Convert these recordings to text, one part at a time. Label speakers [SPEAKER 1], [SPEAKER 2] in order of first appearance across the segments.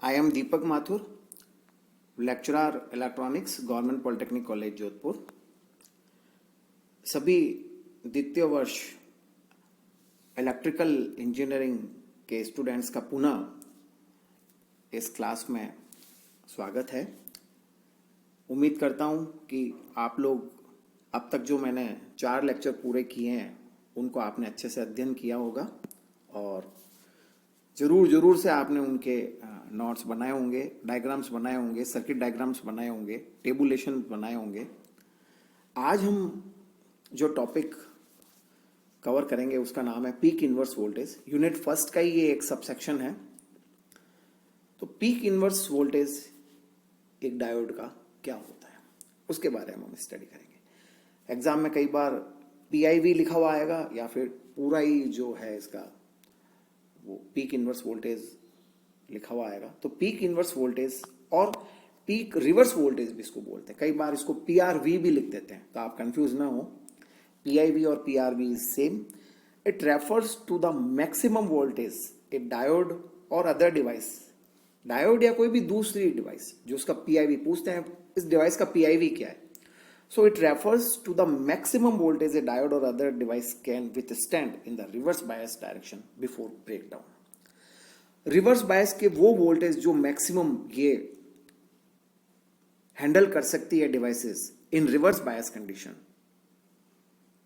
[SPEAKER 1] I am Deepak Mathur, lecturer electronics government polytechnic college Jodhpur. सभी द्वितीय वर्ष इलेक्ट्रिकल इंजीनियरिंग के स्टूडेंट्स का पुनः इस क्लास में स्वागत है। उम्मीद करता हूं कि आप लोग अब तक जो मैंने 4 लेक्चर पूरे किए हैं उनको आपने अच्छे से अध्ययन किया होगा और ज़रूर से आपने उनके नोट्स बनाए होंगे, डायग्राम्स बनाए होंगे, सर्किट डायग्राम्स बनाए होंगे, टेबुलेशन बनाए होंगे। आज हम जो टॉपिक कवर करेंगे उसका नाम है peak inverse voltage. Unit first का ही ये एक सबसेक्शन है। तो पीक इनवर्स वोल्टेज एक डायोड का क्या होता है उसके बारे में हम स्टडी करेंगे। एग्जाम में कई बार PIV लिखा हुआ आएगा या फिर पूरा ही जो है इसका वो पीक इनवर्स वोल्टेज लिखा हुआ आएगा। तो पीक इनवर्स वोल्टेज और पीक रिवर्स वोल्टेज भी इसको बोलते हैं। कई बार इसको PRV भी लिख देते हैं, तो आप कंफ्यूज ना हो। PIV और PRV is same. It refers to the maximum voltage a diode और अदर डिवाइस। डायोड या कोई भी दूसरी डिवाइस जो उसका PIV पूछते हैं, इस डिवाइस का PIV क्या है। So it refers to the maximum voltage a diode or other device can withstand in the reverse bias direction before breakdown. Reverse bias के वो वोल्टेज जो मैक्सिमम ये हैंडल कर सकती है devices in reverse bias condition,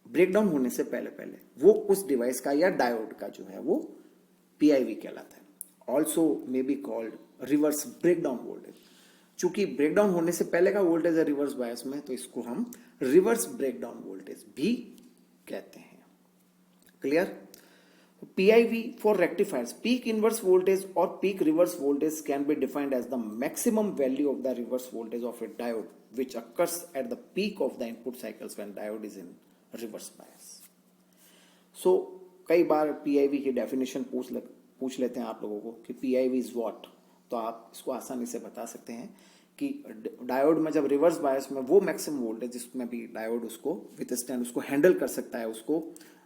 [SPEAKER 1] breakdown होने से पहले वो उस डिवाइस का या डायोड का जो है वो PIV कहलाता है। Also may be called reverse breakdown voltage. चूंकि ब्रेकडाउन होने से पहले का वोल्टेज है रिवर्स बायस में, तो इसको हम रिवर्स ब्रेकडाउन वोल्टेज भी कहते हैं। Clear? PIV for rectifiers, peak inverse voltage और peak reverse voltage can be defined as the maximum value of the reverse voltage of a diode which occurs at the peak of the input cycles when diode is in reverse bias. So कई बार PIV की definition पूछ लेते हैं आप लोगों को कि PIV इज व्हाट। तो आप इसको आसानी से बता सकते हैं कि डायोड में जब रिवर्स बायस में वो मैक्सिमम वोल्टेज जिसमें भी डायोड उसको विथस्टैंड उसको हैंडल कर सकता है, उसको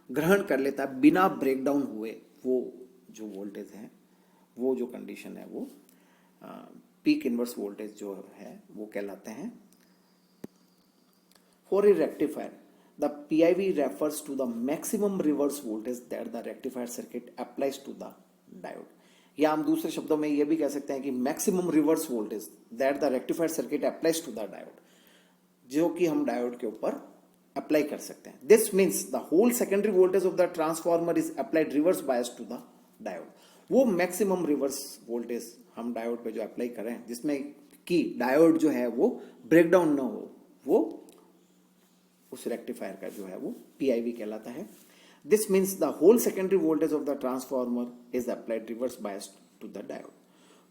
[SPEAKER 1] ग्रहण कर लेता है बिना ब्रेकडाउन हुए, वो जो वोल्टेज है, वो जो कंडीशन है, वो पीक इनवर्स वोल्टेज जो है वो कहलाते हैं। For a rectifier the PIV refers to the maximum reverse voltage that the rectifier circuit applies to the diode. या हम दूसरे शब्दों में ये भी कह सकते हैं कि maximum reverse voltage that the rectifier circuit applies to the diode, जो कि हम डायोड के ऊपर अप्लाई कर सकते हैं। This means the whole secondary voltage of the transformer is applied reverse bias to the diode. वो मैक्सिमम रिवर्स वोल्टेज हम डायोड पे जो अप्लाई करें जिसमें कि डायोड जो है वो ब्रेकडाउन ना हो, वो उस रेक्टिफायर का जो है वो PIV कहलाता है। This means the whole secondary voltage of the transformer is applied reverse biased to the diode.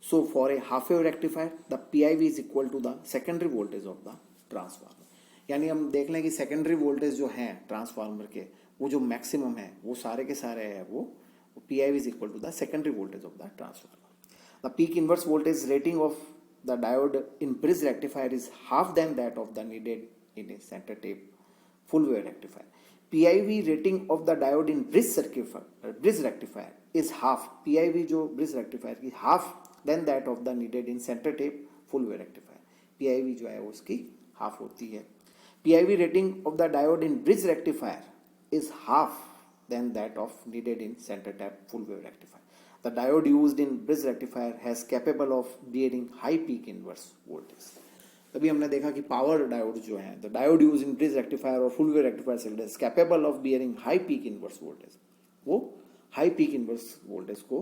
[SPEAKER 1] So for a half wave rectifier, the PIV is equal to the secondary voltage of the transformer. यानी हम देख लें कि secondary voltage जो है transformer के, वो जो मैक्सिमम है वो सारे के सारे है वो PIV is equal to the secondary voltage of the transformer. The peak inverse voltage rating of the diode in bridge rectifier is half than that of the needed in a center tape full wave rectifier. PIV rating of the diode in bridge rectifier is half. PIV जो bridge rectifier की half than that of the needed in center tape full wave rectifier. PIV जो है उसकी half होती है। PIV rating of the diode in bridge rectifier is half than that of needed in center tape full wave rectifier. The diode used in bridge rectifier has capable of bearing high peak inverse voltage. तभी हमने देखा कि power diode जो है, the diode use in bridge rectifier और full wave rectifier circuit is capable of bearing high peak inverse voltage. वो high peak inverse voltage को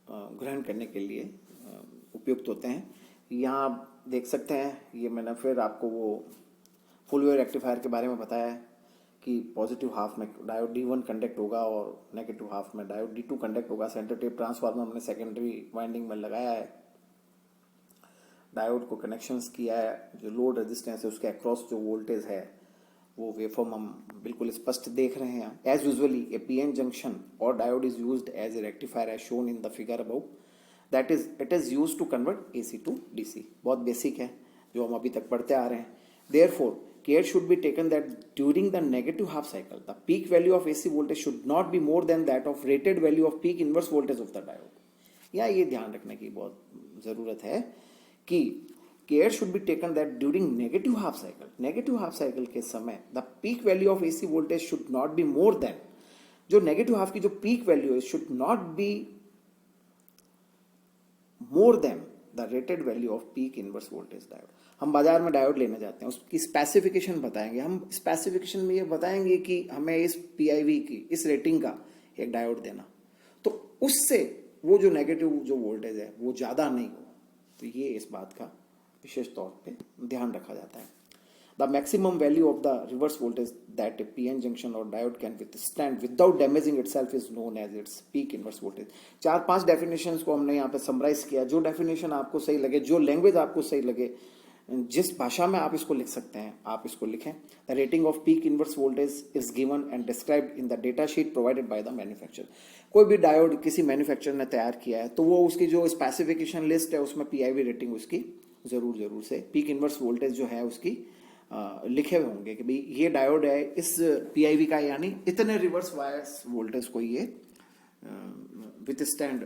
[SPEAKER 1] ग्रहण करने के लिए उपयुक्त होते हैं। यहाँ आप देख सकते हैं, ये मैंने फिर आपको वो फुल वेव रेक्टिफायर के बारे में बताया है कि पॉजिटिव हाफ में डायोड D1 कंडक्ट होगा और नेगेटिव हाफ में डायोड D2 कंडक्ट होगा। सेंटर टेप ट्रांसफार्मर हमने सेकेंडरी वाइंडिंग में लगाया है, डायोड को कनेक्शंस किया है, जो लोड रेजिस्टेंस है उसके अक्रॉस जो वोल्टेज है वो वेवफॉर्म हम बिल्कुल स्पष्ट देख रहे हैं। As usually a PN junction और diode is used as a rectifier as shown in the figure above. That is it is used to convert AC to DC। बहुत बेसिक है जो हम अभी तक पढ़ते आ रहे हैं। Therefore care should be taken that during the negative half cycle the peak value of AC voltage should not be more than that of rated value of peak inverse voltage of the diode. या ये ध्यान रखने की बहुत ज़रूरत है कि care should be taken that during negative half cycle के समय the peak value of AC voltage should not be more than, जो नेगेटिव हाफ की जो पीक वैल्यू है should not be more than the rated value off peak inverse voltage diode. हम बाजार में diode लेने जाते हैं, उसकी स्पेसिफिकेशन बताएंगे, हम स्पेसिफिकेशन में ये बताएंगे कि हमें इस पीआईवी की इस रेटिंग का एक डायोड देना, तो उससे वो जो नेगेटिव जो वोल्टेज है वो ज़्यादा नहीं हो। तो ये इस बात का विशेष तौर पे ध्यान रखा जाता है। The maximum value of the reverse voltage that a PN junction और diode can withstand without damaging itself is known as its peak inverse voltage. 4-5 definitions को हमने यहाँ पे समराइज किया। जो डेफिनेशन आपको सही लगे, जो लैंग्वेज आपको सही लगे, जिस भाषा में आप इसको लिख सकते हैं आप इसको लिखें। The rating off peak inverse voltage is given and described in the data sheet provided by the manufacturer. कोई भी डायोड किसी मैन्युफैक्चरर ने तैयार किया है तो वो उसकी जो स्पेसिफिकेशन लिस्ट है उसमें पीआईवी रेटिंग उसकी जरूर से पीक इनवर्स वोल्टेज जो है उसकी लिखे हुए होंगे कि भाई ये डायोड है इस पीआईवी का, यानी इतने रिवर्स बायस वोल्टेज को ये विथस्टैंड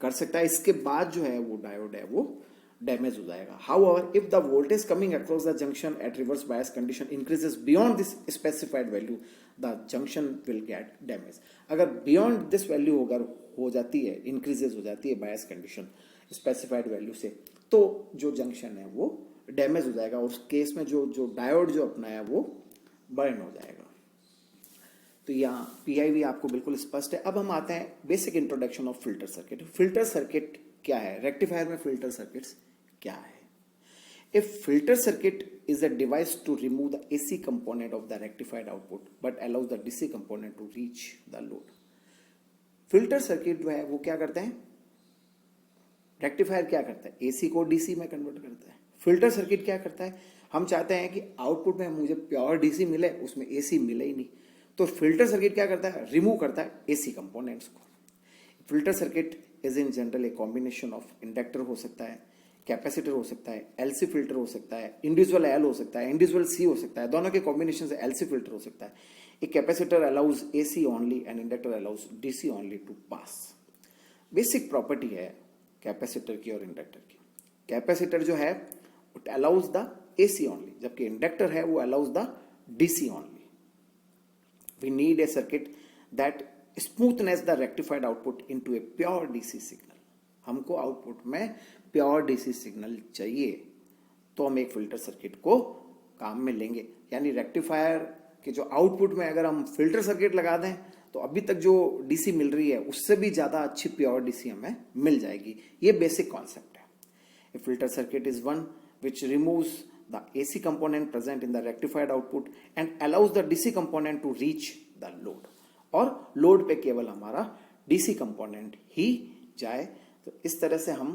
[SPEAKER 1] कर सकता है, इसके बाद जो है वो डायोड है वो डैमेज हो जाएगा। However if the voltage coming across the junction at reverse bias condition increases beyond this specified value the junction will get damage. अगर बियॉन्ड दिस वैल्यू अगर हो जाती है, इंक्रीजेस हो जाती है बायस कंडीशन स्पेसिफाइड वैल्यू से, तो जो जंक्शन है वो डैमेज हो जाएगा और उस केस में जो डायोड जो अपना है वो बर्न हो जाएगा। तो यहाँ पीआईवी आपको बिल्कुल स्पष्ट है। अब हम आते हैं basic introduction of filter circuit. Filter circuit क्या है, रेक्टिफायर में फिल्टर सर्किट्स क्या है? A filter circuit is a device to remove the AC component of the rectified output but allows the DC component to reach the load. Filter circuit जो है वो क्या करते हैं, रेक्टिफायर क्या करता है, एसी को डीसी में कन्वर्ट करता है। फिल्टर सर्किट क्या करता है, हम चाहते हैं कि आउटपुट में मुझे प्योर डीसी मिले, उसमें एसी मिले ही नहीं, तो फिल्टर सर्किट क्या करता है, रिमूव करता है एसी कंपोनेंट्स को। Filter circuit is in general a combination of inductor हो सकता है, कैपेसिटर हो सकता है, एलसी फिल्टर हो सकता है, इंडिविजुअल एल हो सकता है, इंडिविजुअल सी हो सकता है, दोनों के कॉम्बिनेशन से एलसी फिल्टर हो सकता है। A capacitor allows AC only and inductor allows DC only to pass. Basic property है कैपेसिटर की और इंडक्टर की। कैपेसिटर जो है it allows the AC only, जबकि इंडक्टर है वो allows the DC only. We need a circuit that smoothness the rectified output into a pure DC signal. हमको आउटपुट में प्योर डीसी सिग्नल चाहिए तो हम एक फिल्टर सर्किट को काम में लेंगे। यानी रेक्टिफायर के जो आउटपुट में अगर हम फिल्टर सर्किट लगा दें तो अभी तक जो डीसी मिल रही है उससे भी ज्यादा अच्छी प्योर डीसी हमें मिल जाएगी। ये बेसिक कॉन्सेप्ट है। A filter circuit is one which removes the AC component present in the rectified output and allows the DC component to reach the load, और लोड पे केवल हमारा DC कंपोनेंट ही जाए। तो इस तरह से हम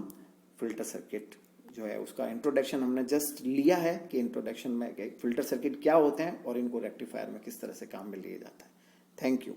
[SPEAKER 1] फिल्टर सर्किट जो है उसका इंट्रोडक्शन हमने जस्ट लिया है कि इंट्रोडक्शन में फिल्टर सर्किट क्या होते हैं और इनको रेक्टिफायर में किस तरह से काम में लिया जाता है। Thank you.